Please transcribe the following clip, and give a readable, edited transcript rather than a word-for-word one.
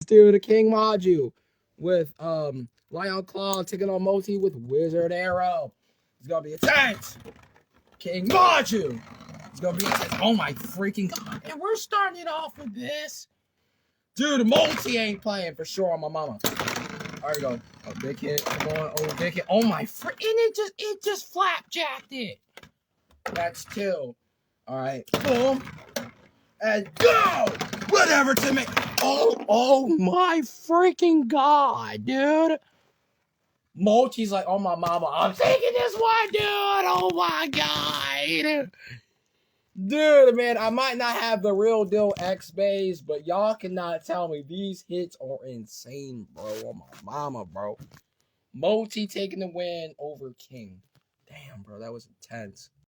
do the King Maju with Leonclaw taking on Multi with Wizardarrow. It's gonna be intense. King Maju. It's gonna be intense. Oh my freaking god. And we're starting it off with this. Dude, Multi ain't playing for sure on my mama. There you go. Oh, big hit. Come on. Oh, big hit. Oh my and it just flapjacked it. That's 2. Alright. Boom. And go! Whatever to me. Oh my freaking god, dude. Multi's like, oh my mama, I'm taking this one, dude. Oh my god. Dude, man, I might not have the real deal X-Bays, but y'all cannot tell me these hits are insane, bro. Oh my mama, bro. Multi taking the win over King. Damn, bro, that was intense.